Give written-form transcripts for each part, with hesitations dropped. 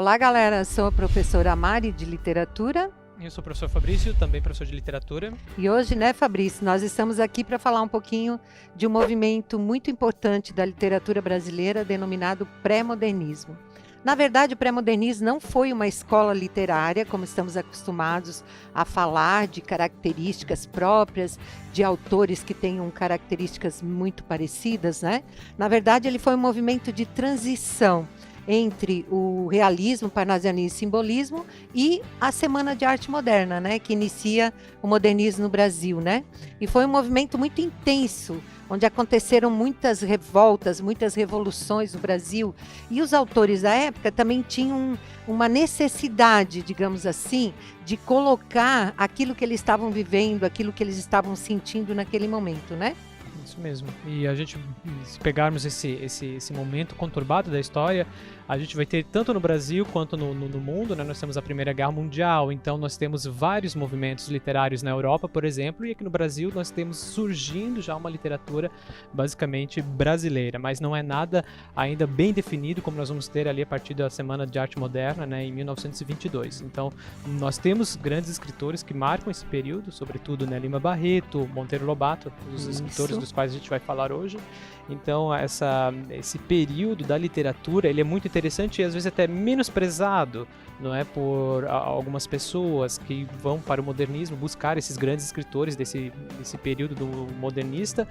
Olá, galera. Sou a professora Mari, de Literatura. Eu sou o professor Fabrício, também professor de Literatura. E hoje, né, Fabrício, nós estamos aqui para falar um pouquinho de um movimento muito importante da literatura brasileira, denominado pré-modernismo. Na verdade, o pré-modernismo não foi uma escola literária, como estamos acostumados a falar, de características próprias, de autores que tenham características muito parecidas, né? Na verdade, ele foi um movimento de transição entre o realismo, parnasianismo e simbolismo e a Semana de Arte Moderna, né, que inicia o modernismo no Brasil, né? E foi um movimento muito intenso, onde aconteceram muitas revoltas, muitas revoluções no Brasil, e os autores da época também tinham uma necessidade, digamos assim, de colocar aquilo que eles estavam vivendo, aquilo que eles estavam sentindo naquele momento, né? Isso mesmo. E a gente, se pegarmos esse momento conturbado da história, a gente vai ter tanto no Brasil quanto no mundo, né? Nós temos a Primeira Guerra Mundial, então nós temos vários movimentos literários na Europa, por exemplo, e aqui no Brasil nós temos surgindo já uma literatura basicamente brasileira, mas não é nada ainda bem definido, como nós vamos ter ali a partir da Semana de Arte Moderna, né, em 1922. Então, nós temos grandes escritores que marcam esse período, sobretudo, né, Lima Barreto, Monteiro Lobato, os escritores dos quais a gente vai falar hoje. Então, esse período da literatura, ele é muito interessante e às vezes até menosprezado, não é, por algumas pessoas que vão para o modernismo buscar esses grandes escritores desse período do modernista,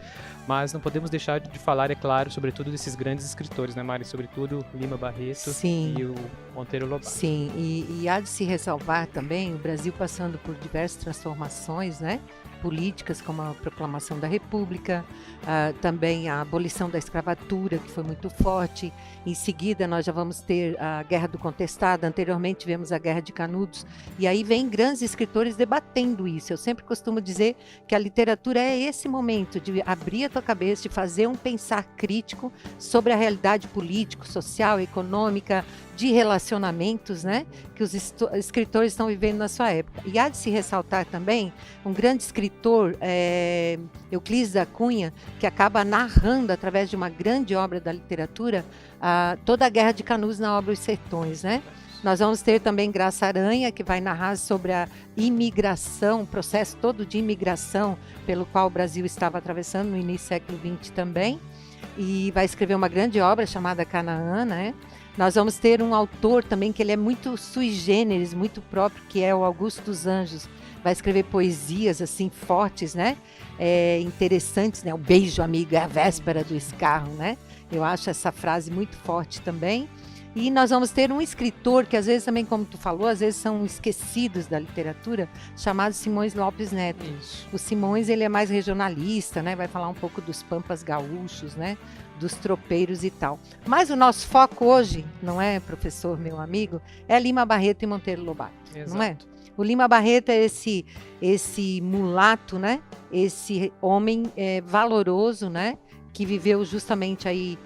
mas não podemos deixar de falar, é claro, sobretudo desses grandes escritores, né, Mari? Sobretudo Lima Barreto. Sim. E o Monteiro Lobato. Sim, e há de se ressalvar também o Brasil passando por diversas transformações, né? Políticas, como a proclamação da República, também a abolição da escravatura, que foi muito forte. Em seguida, nós já vamos ter a Guerra do Contestado. Anteriormente, tivemos a Guerra de Canudos. E aí vem grandes escritores debatendo isso. Eu sempre costumo dizer que a literatura é esse momento de abrir a tua cabeça, de fazer um pensar crítico sobre a realidade política, social, econômica, de relacionamentos, né, que os escritores estão vivendo na sua época. E há de se ressaltar também um grande escritor, Euclides da Cunha, que acaba narrando, através de uma grande obra da literatura, toda a Guerra de Canudos na obra Os Sertões, né? Nós vamos ter também Graça Aranha, que vai narrar sobre a imigração, o processo todo de imigração pelo qual o Brasil estava atravessando no início do século XX também, e vai escrever uma grande obra chamada Canaã, né? Nós vamos ter um autor também que ele é muito sui generis, muito próprio, que é o Augusto dos Anjos. Vai escrever poesias assim fortes, né? Interessantes, né? O beijo amigo é a véspera do escarro, né? Eu acho essa frase muito forte também. E nós vamos ter um escritor que às vezes também, como tu falou, às vezes são esquecidos da literatura, chamado Simões Lopes Neto. Isso. O Simões, ele é mais regionalista, né? Vai falar um pouco dos pampas gaúchos, né? Dos tropeiros e tal. Mas o nosso foco hoje, não é, professor, meu amigo, é Lima Barreto e Monteiro Lobato. Exato. Não é? O Lima Barreto é esse mulato, né? Esse homem valoroso, né? Que viveu justamente aí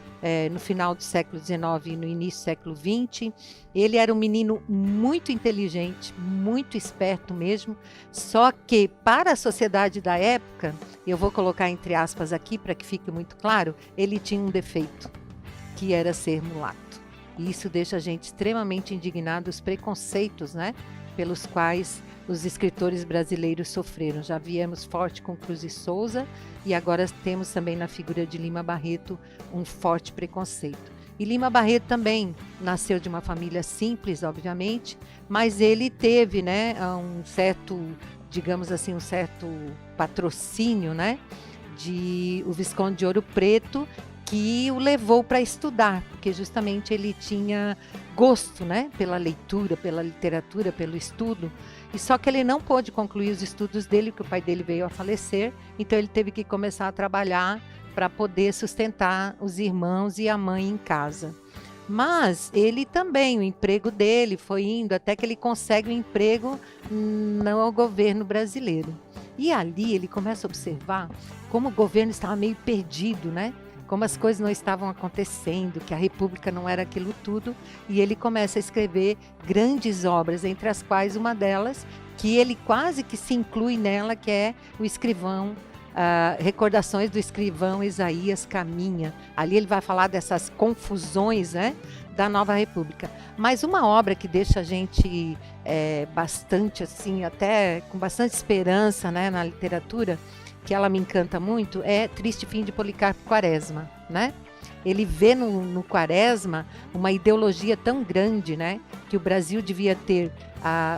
no final do século XIX e no início do século XX. Ele era um menino muito inteligente, muito esperto mesmo, só que para a sociedade da época, eu vou colocar entre aspas aqui para que fique muito claro, ele tinha um defeito, que era ser mulato. E isso deixa a gente extremamente indignado, os preconceitos, né, pelos quais os escritores brasileiros sofreram. Já viemos forte com Cruz e Souza e agora temos também na figura de Lima Barreto um forte preconceito. E Lima Barreto também nasceu de uma família simples, obviamente, mas ele teve, né, um certo, digamos assim, um certo patrocínio, né, de o Visconde de Ouro Preto, que o levou para estudar, porque justamente ele tinha gosto, né, pela leitura, pela literatura, pelo estudo, e só que ele não pôde concluir os estudos dele, porque o pai dele veio a falecer, então ele teve que começar a trabalhar para poder sustentar os irmãos e a mãe em casa. Mas ele também, o emprego dele foi indo até que ele consegue um emprego no governo brasileiro. E ali ele começa a observar como o governo estava meio perdido, né? Como as coisas não estavam acontecendo, que a República não era aquilo tudo, e ele começa a escrever grandes obras, entre as quais uma delas, que ele quase que se inclui nela, que é o Escrivão Recordações do escrivão Isaías Caminha. Ali ele vai falar dessas confusões, né, da Nova República. Mas uma obra que deixa a gente bastante, assim, até com bastante esperança, né, na literatura, que ela me encanta muito, é Triste Fim de Policarpo Quaresma, né? Ele vê no Quaresma uma ideologia tão grande, né, que o Brasil devia ter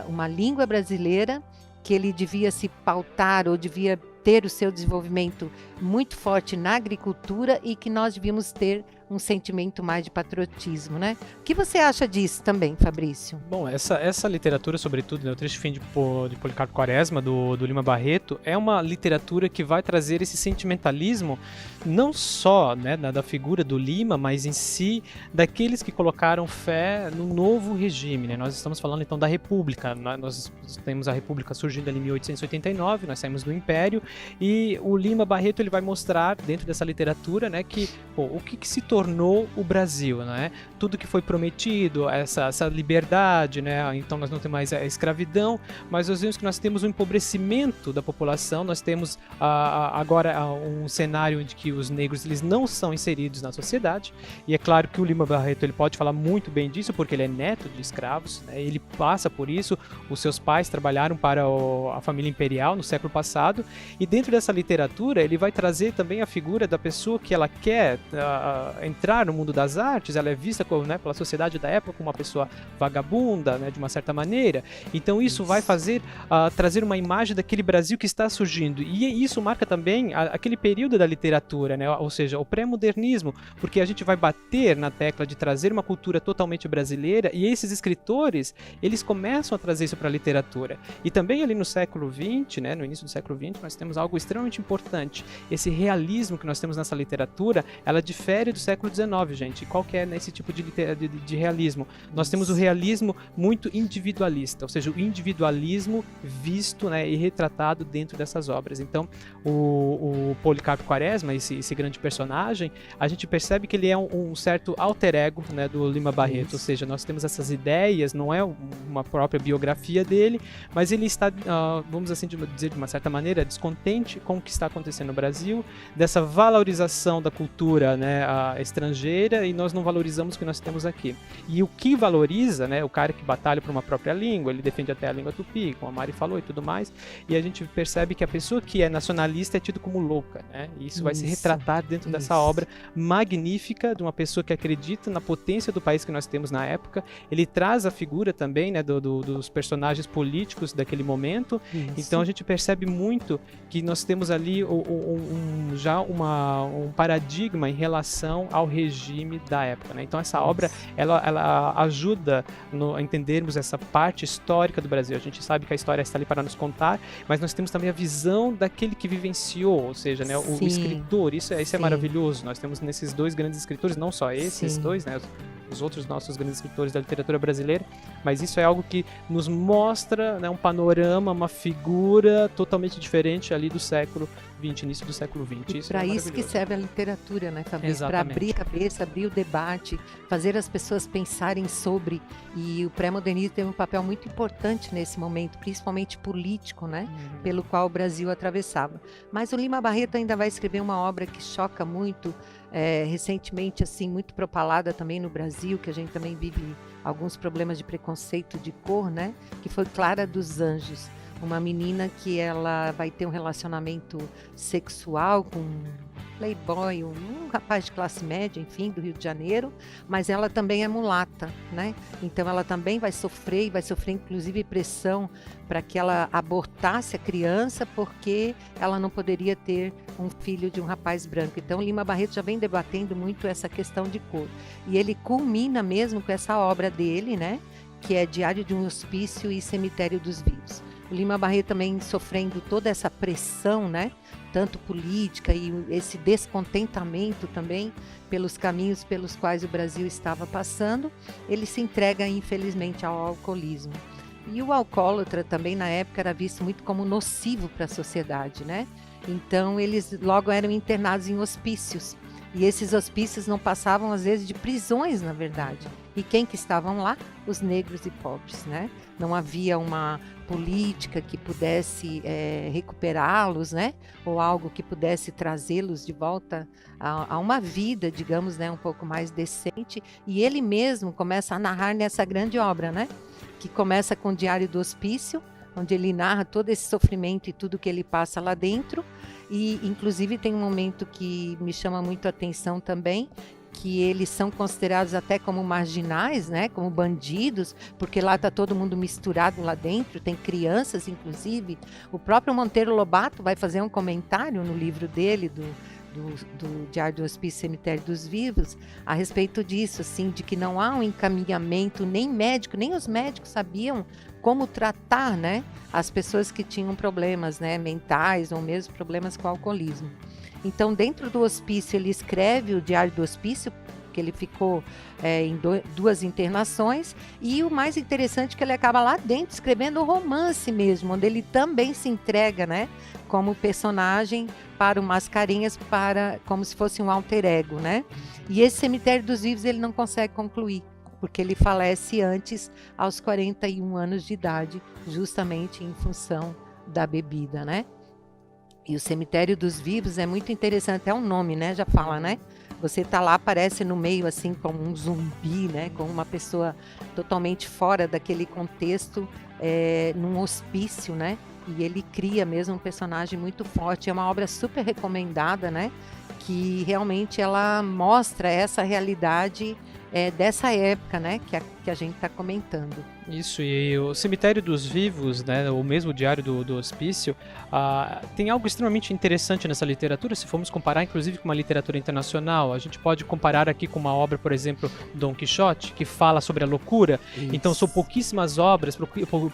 uma língua brasileira, que ele devia se pautar ou devia ter o seu desenvolvimento muito forte na agricultura e que nós devíamos ter um sentimento mais de patriotismo, né? O que você acha disso também, Fabrício? Bom, essa literatura, sobretudo, né, o Triste Fim de Policarpo Quaresma, do Lima Barreto, é uma literatura que vai trazer esse sentimentalismo não só, né, da figura do Lima, mas em si daqueles que colocaram fé no novo regime, né? Nós estamos falando então da República. Nós temos a República surgindo ali em 1889, nós saímos do Império, e o Lima Barreto ele vai mostrar dentro dessa literatura, né, que o que se tornou o Brasil, né? Tudo que foi prometido, essa liberdade, né? Então nós não temos mais a escravidão, mas nós vemos que nós temos um empobrecimento da população, nós temos agora um cenário onde que os negros eles não são inseridos na sociedade, e é claro que o Lima Barreto ele pode falar muito bem disso, porque ele é neto de escravos, né? Ele passa por isso, os seus pais trabalharam para a família imperial no século passado, e dentro dessa literatura ele vai trazer também a figura da pessoa que ela quer entrar no mundo das artes, ela é vista como, né, pela sociedade da época como uma pessoa vagabunda, né, de uma certa maneira. Então isso vai fazer trazer uma imagem daquele Brasil que está surgindo, e isso marca também aquele período da literatura, né, ou seja, o pré-modernismo, porque a gente vai bater na tecla de trazer uma cultura totalmente brasileira, e esses escritores, eles começam a trazer isso para a literatura. E também ali no século XX, né, no início do século XX, nós temos algo extremamente importante. Esse realismo que nós temos nessa literatura, ela difere do século XIX, gente. E qual que é nesse tipo de realismo? Nós temos o realismo muito individualista, ou seja, o individualismo visto, né, e retratado dentro dessas obras. Então, o Policarpo Quaresma, esse grande personagem, a gente percebe que ele é um certo alter ego, né, do Lima Barreto, ou seja, nós temos essas ideias, não é uma própria biografia dele, mas ele está, vamos assim dizer de uma certa maneira, descontente com o que está acontecendo no Brasil, dessa valorização da cultura, né, estrangeira, e nós não valorizamos o que nós temos aqui. E o que valoriza, né, o cara que batalha por uma própria língua, ele defende até a língua tupi, como a Mari falou e tudo mais, e a gente percebe que a pessoa que é nacionalista é tido como louca, né, e isso vai se retratar dentro dessa obra magnífica de uma pessoa que acredita na potência do país que nós temos na época. Ele traz a figura também, né, dos personagens políticos daquele momento. Então a gente percebe muito que nós temos ali já um paradigma em relação ao regime da época, né? Então essa obra ela ajuda a entendermos essa parte histórica do Brasil. A gente sabe que a história está ali para nos contar, mas nós temos também a visão daquele que vivenciou, ou seja, né, o escritor. Isso é maravilhoso. Nós temos nesses dois grandes escritores, não só esses dois, né, os outros nossos grandes escritores da literatura brasileira, mas isso é algo que nos mostra, né, um panorama, uma figura totalmente diferente ali do século XX, início do século XX. Para isso que serve a literatura, né, Fabrício? Para abrir a cabeça, abrir o debate, fazer as pessoas pensarem sobre. E o pré-modernismo teve um papel muito importante nesse momento, principalmente político, né, pelo qual o Brasil atravessava. Mas o Lima Barreto ainda vai escrever uma obra que choca muito, recentemente, assim, muito propalada também no Brasil, que a gente também vive alguns problemas de preconceito de cor, né, que foi Clara dos Anjos. Uma menina que ela vai ter um relacionamento sexual com um playboy, um rapaz de classe média, enfim, do Rio de Janeiro, mas ela também é mulata, né? Então ela também vai sofrer, e vai sofrer inclusive pressão para que ela abortasse a criança, porque ela não poderia ter um filho de um rapaz branco. Então Lima Barreto já vem debatendo muito essa questão de cor. E ele culmina mesmo com essa obra dele, né? Que é Diário de um Hospício e Cemitério dos Vivos. O Lima Barreto também sofrendo toda essa pressão, né, tanto política e esse descontentamento também pelos caminhos pelos quais o Brasil estava passando, ele se entrega infelizmente ao alcoolismo. E o alcoólatra também na época era visto muito como nocivo para a sociedade, né? Então eles logo eram internados em hospícios. E esses hospícios não passavam, às vezes, de prisões, na verdade. E quem que estavam lá? Os negros e pobres, né? Não havia uma política que pudesse recuperá-los, né? Ou algo que pudesse trazê-los de volta a uma vida, digamos, né? Um pouco mais decente. E ele mesmo começa a narrar nessa grande obra, né? Que começa com o Diário do Hospício, onde ele narra todo esse sofrimento e tudo que ele passa lá dentro. E, inclusive, tem um momento que me chama muito a atenção também, que eles são considerados até como marginais, né, como bandidos, porque lá está todo mundo misturado lá dentro, tem crianças, inclusive. O próprio Monteiro Lobato vai fazer um comentário no livro dele, do Diário do Hospício e Cemitério dos Vivos, a respeito disso, assim, de que não há um encaminhamento, nem médico, nem os médicos sabiam como tratar, né, as pessoas que tinham problemas, né, mentais ou mesmo problemas com alcoolismo. Então, dentro do hospício, ele escreve o Diário do Hospício, que ele ficou em 2 internações, e o mais interessante é que ele acaba lá dentro escrevendo o romance mesmo, onde ele também se entrega, né, como personagem para o Mascarenhas, como se fosse um alter ego, né? E esse Cemitério dos Vivos ele não consegue concluir, porque ele falece antes, aos 41 anos de idade, justamente em função da bebida, né? E o Cemitério dos Vivos é muito interessante, é um nome, né? Já fala, né? Você tá lá, aparece no meio, assim, como um zumbi, né? Como uma pessoa totalmente fora daquele contexto, num hospício, né? E ele cria mesmo um personagem muito forte. É uma obra super recomendada, né? Que realmente ela mostra essa realidade dessa época, né? Que a gente está comentando. Isso, e o Cemitério dos Vivos, né, ou mesmo o Diário do Hospício, tem algo extremamente interessante nessa literatura, se formos comparar inclusive com uma literatura internacional. A gente pode comparar aqui com uma obra, por exemplo, Dom Quixote, que fala sobre a loucura. Isso. Então são pouquíssimas obras,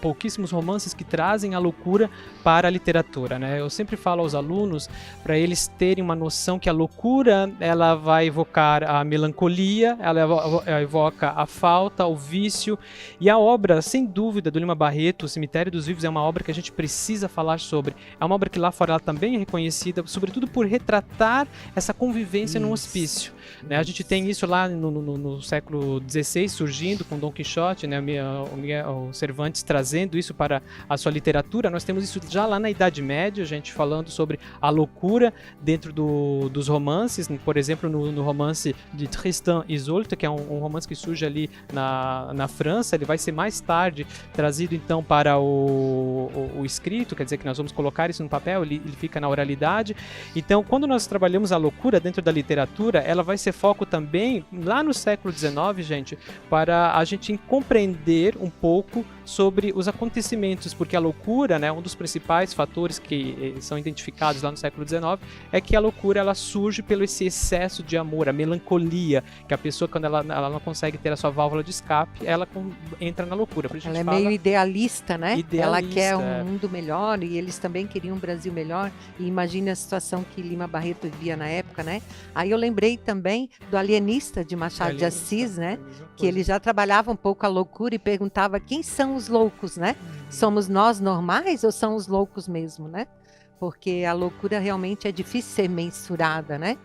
pouquíssimos romances que trazem a loucura para a literatura, né? Eu sempre falo aos alunos para eles terem uma noção que a loucura ela vai evocar a melancolia, ela evoca a falta, o vício, e a obra, sem dúvida, do Lima Barreto, O Cemitério dos Vivos, é uma obra que a gente precisa falar sobre. É uma obra que lá fora ela também é reconhecida, sobretudo por retratar essa convivência num hospício. Né? A gente tem isso lá no século XVI, surgindo com Dom Quixote, né? O Cervantes trazendo isso para a sua literatura. Nós temos isso já lá na Idade Média, a gente falando sobre a loucura dentro dos romances. Por exemplo, no romance de Tristan e Isolde, que é um romance que surge ali na França, ele vai ser mais tarde trazido então para o escrito, quer dizer que nós vamos colocar isso no papel, ele fica na oralidade. Então, quando nós trabalhamos a loucura dentro da literatura, ela vai ser foco também lá no século XIX, gente, para a gente compreender um pouco sobre os acontecimentos, porque a loucura, né, um dos principais fatores que são identificados lá no século XIX é que a loucura ela surge pelo esse excesso de amor, a melancolia, que a pessoa quando ela não consegue ter a sua válvula de escape, ela entra na loucura. Ela é meio idealista, né? Ela quer um mundo melhor e eles também queriam um Brasil melhor, e imagine a situação que Lima Barreto vivia na época, né? Aí eu lembrei também do Alienista de Machado de Assis, né? Que ele já trabalhava um pouco a loucura e perguntava quem são os loucos, né? Somos nós normais ou são os loucos mesmo, né? Porque a loucura realmente é difícil ser mensurada, né?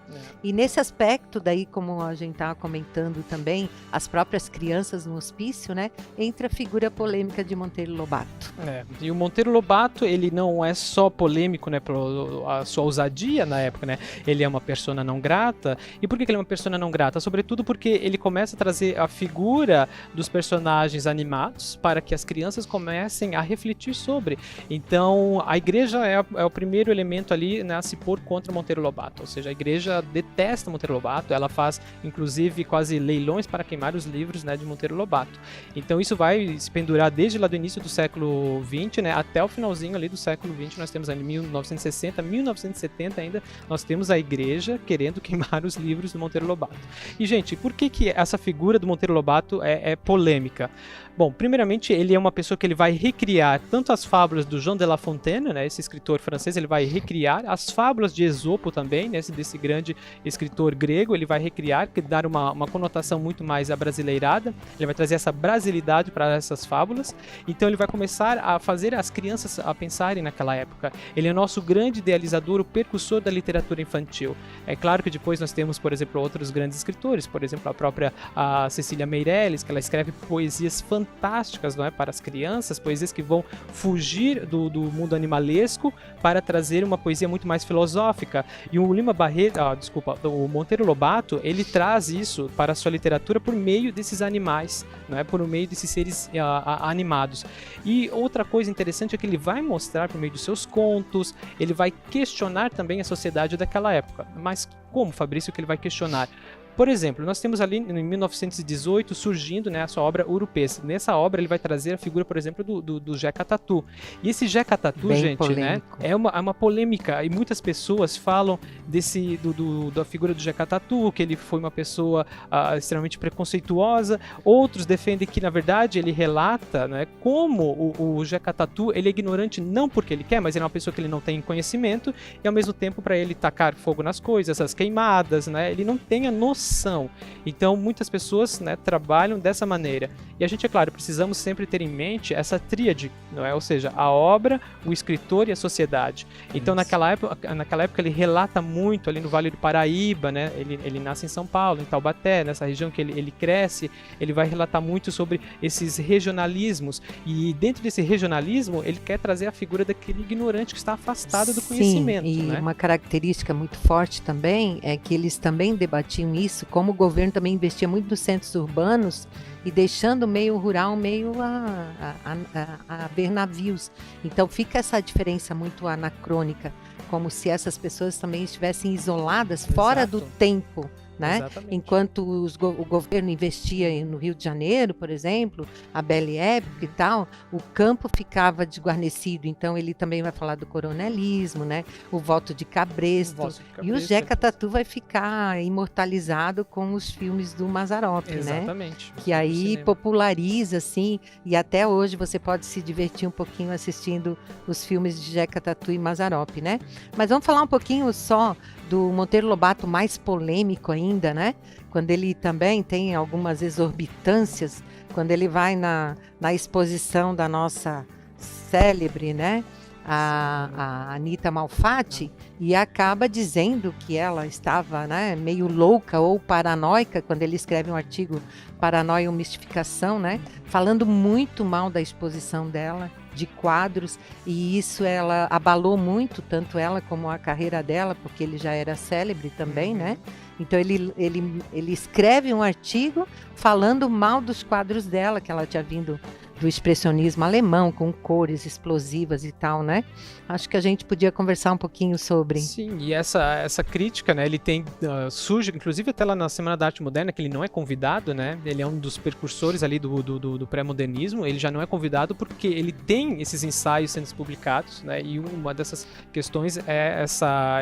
E nesse aspecto daí, como a gente estava comentando também, as próprias crianças no hospício, né? Entra a figura polêmica de Monteiro Lobato. E o Monteiro Lobato, ele não é só polêmico, né, pela sua ousadia na época, né? Ele é uma persona não grata. E por que ele é uma persona não grata? Sobretudo porque ele começa a trazer a figura dos personagens animados para que as crianças comecem a refletir sobre. Então, a igreja é o primeiro elemento ali, né, a se pôr contra Monteiro Lobato, ou seja, a igreja detesta Monteiro Lobato, ela faz inclusive quase leilões para queimar os livros, né, de Monteiro Lobato. Então isso vai se pendurar desde lá do início do século XX, né, até o finalzinho ali do século XX. Nós temos ali 1960, 1970 ainda, nós temos a igreja querendo queimar os livros do Monteiro Lobato. E gente, por que essa figura do Monteiro Lobato é polêmica? Bom, primeiramente ele é uma pessoa que ele vai recriar tanto as fábulas do Jean de La Fontaine, né, esse escritor francês certeza ele vai recriar as fábulas de Esopo também, né, desse grande escritor grego, ele vai recriar, dar uma conotação muito mais abrasileirada, ele vai trazer essa brasilidade para essas fábulas, então ele vai começar a fazer as crianças a pensarem naquela época. Ele é o nosso grande idealizador, o percussor da literatura infantil. É claro que depois nós temos, por exemplo, outros grandes escritores, por exemplo, a própria Cecília Meirelles, que ela escreve poesias fantásticas, não é, para as crianças, poesias que vão fugir do mundo animalesco para trazer uma poesia muito mais filosófica. E o Lima Barreto, o Monteiro Lobato, ele traz isso para a sua literatura por meio desses animais, não é, por meio desses seres animados. E outra coisa interessante é que ele vai mostrar por meio dos seus contos, ele vai questionar também a sociedade daquela época. Mas como, Fabrício, que ele vai questionar? Por exemplo, nós temos ali em 1918 surgindo, né, a sua obra Urupês. Nessa obra ele vai trazer a figura, por exemplo, do Jeca Tatu. E esse Jeca Tatu, Bem gente, polêmico. né, é uma polêmica. E muitas pessoas falam da figura do Jeca Tatu, que ele foi uma pessoa extremamente preconceituosa. Outros defendem que, na verdade, ele relata, né, como o Jeca Tatu ele é ignorante não porque ele quer, mas ele é uma pessoa que ele não tem conhecimento e, ao mesmo tempo, para ele tacar fogo nas coisas, as queimadas, né, ele não tem a noção. Então, muitas pessoas, né, trabalham dessa maneira. E a gente, é claro, precisamos sempre ter em mente essa tríade, não é? Ou seja, a obra, o escritor e a sociedade. Então, naquela época, ele relata muito ali no Vale do Paraíba, né? Ele nasce em São Paulo, em Taubaté, nessa região que ele cresce. Ele vai relatar muito sobre esses regionalismos. E dentro desse regionalismo, ele quer trazer a figura daquele ignorante que está afastado do conhecimento. E né? uma característica muito forte também é que eles também debatiam isso, como o governo também investia muito nos centros urbanos e deixando o meio rural meio a ver navios. Então fica essa diferença muito anacrônica, como se essas pessoas também estivessem isoladas, fora do tempo. Né? Enquanto o governo investia no Rio de Janeiro, por exemplo, a Belle Époque e tal, o campo ficava desguarnecido. Então ele também vai falar do coronelismo, né? O voto de Cabresto. E o Jeca Tatu vai ficar imortalizado com os filmes do Mazzaropi, Exatamente. Né? Que aí populariza, assim, e até hoje você pode se divertir um pouquinho assistindo os filmes de Jeca Tatu e Mazzaropi, né? Mas vamos falar um pouquinho só do Monteiro Lobato mais polêmico ainda, né? Quando ele também tem algumas exorbitâncias, quando ele vai na exposição da nossa célebre, né? A Anita Malfatti, e acaba dizendo que ela estava, né, meio louca ou paranoica, quando ele escreve um artigo Paranoia ou Mistificação, né? Falando muito mal da exposição dela, de quadros, e isso ela abalou muito, tanto ela como a carreira dela, porque ele já era célebre também, né? Então ele escreve um artigo falando mal dos quadros dela, que ela tinha vindo do expressionismo alemão, com cores explosivas e tal, né? Acho que a gente podia conversar um pouquinho sobre. Sim, e essa crítica, né, ele tem, surge, inclusive até lá na Semana da Arte Moderna, que ele não é convidado, né? Ele é um dos precursores ali do pré-modernismo, ele já não é convidado porque ele tem esses ensaios sendo publicados, né? E uma dessas questões é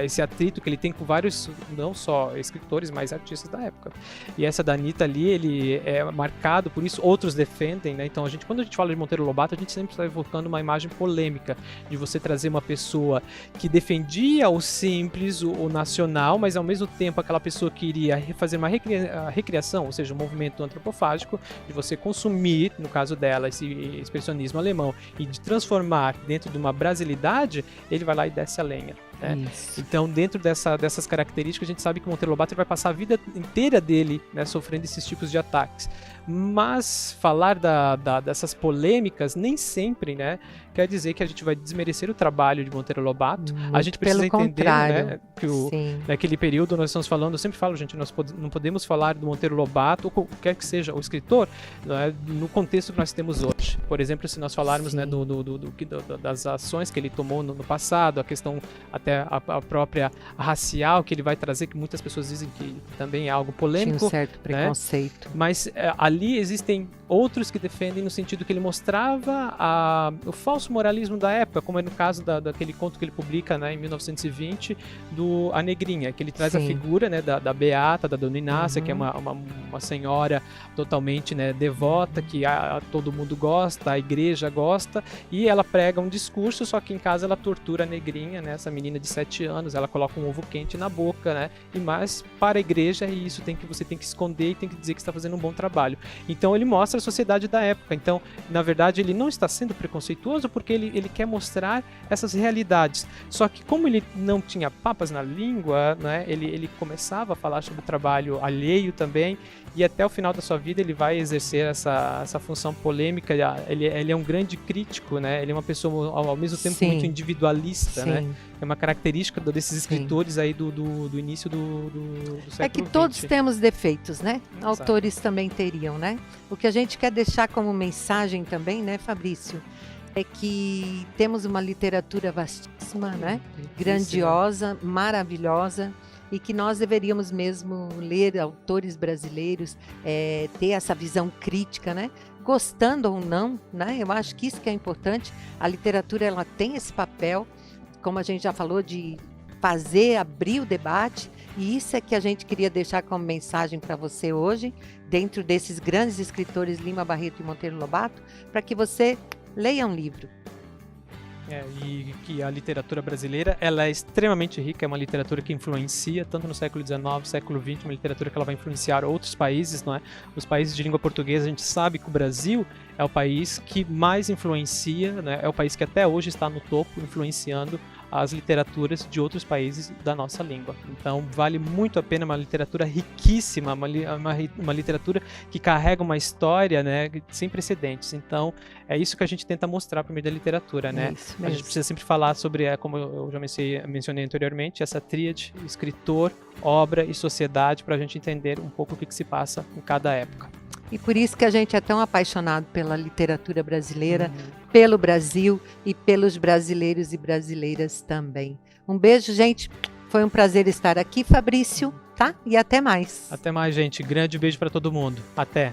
esse atrito que ele tem com vários, não só escritores, mas artistas da época. E essa da Anitta ali, ele é marcado por isso, outros defendem, né? Então quando a gente fala de Monteiro Lobato, a gente sempre está evocando uma imagem polêmica, de você trazer uma pessoa que defendia o simples, o nacional, mas ao mesmo tempo aquela pessoa que iria fazer uma recriação, ou seja, um movimento antropofágico, de você consumir, no caso dela, esse expressionismo alemão, e de transformar dentro de uma brasilidade, ele vai lá e desce a lenha. Né? Então, dentro dessas características, a gente sabe que o Monteiro Lobato vai passar a vida inteira dele, né, sofrendo esses tipos de ataques. Mas falar dessas polêmicas nem sempre, né, quer dizer que a gente vai desmerecer o trabalho de Monteiro Lobato. A gente precisa entender, né, que naquele período nós estamos falando, eu sempre falo, gente, nós não podemos falar do Monteiro Lobato, ou qualquer que seja o escritor, né, no contexto que nós temos hoje. Por exemplo, se nós falarmos, né, das ações que ele tomou no passado, a questão até a própria racial que ele vai trazer, que muitas pessoas dizem que também é algo polêmico. Tinha um certo preconceito. Né? Mas ali existem outros que defendem no sentido que ele mostrava o falso moralismo da época, como é no caso daquele conto que ele publica, né, em 1920, do A Negrinha, que ele traz a figura, né, da Beata, da Dona Inácia, que é uma senhora totalmente, né, devota, que todo mundo gosta, a igreja gosta, e ela prega um discurso, só que em casa ela tortura a Negrinha, né, essa menina de 7 anos, ela coloca um ovo quente na boca, né, mas para a igreja isso você tem que esconder e tem que dizer que está fazendo um bom trabalho. Então ele mostra a sociedade da época. Então, na verdade, ele não está sendo preconceituoso porque ele quer mostrar essas realidades. Só que como ele não tinha papas na língua, né, ele começava a falar sobre o trabalho alheio também, e até o final da sua vida ele vai exercer essa função polêmica. Ele é um grande crítico, né? Ele é uma pessoa ao mesmo tempo muito individualista, né? É uma característica desses escritores aí do início do século É que todos temos defeitos, né? Exato. Autores também teriam, né? O que a gente quer deixar como mensagem também, né, Fabrício, é que temos uma literatura vastíssima, né? Grandiosa, maravilhosa, e que nós deveríamos mesmo ler autores brasileiros, ter essa visão crítica, né? Gostando ou não, né? Eu acho que isso que é importante. A literatura, ela tem esse papel, como a gente já falou, de abrir o debate, e isso é que a gente queria deixar como mensagem para você hoje, dentro desses grandes escritores Lima Barreto e Monteiro Lobato, para que você leia um livro. E que a literatura brasileira, ela é extremamente rica, é uma literatura que influencia tanto no século XIX, século XX, uma literatura que ela vai influenciar outros países, não é? Os países de língua portuguesa, a gente sabe que o Brasil é o país que mais influencia, né? É o país que até hoje está no topo, influenciando as literaturas de outros países da nossa língua. Então vale muito a pena, uma literatura riquíssima, uma literatura que carrega uma história, né, sem precedentes. Então é isso que a gente tenta mostrar por meio da literatura, né? A gente precisa sempre falar sobre, como eu já mencionei anteriormente, essa tríade: escritor, obra e sociedade, para a gente entender um pouco o que se passa em cada época. E por isso que a gente é tão apaixonado pela literatura brasileira, pelo Brasil e pelos brasileiros e brasileiras também. Um beijo, gente. Foi um prazer estar aqui, Fabrício, tá? E até mais. Até mais, gente. Grande beijo para todo mundo. Até.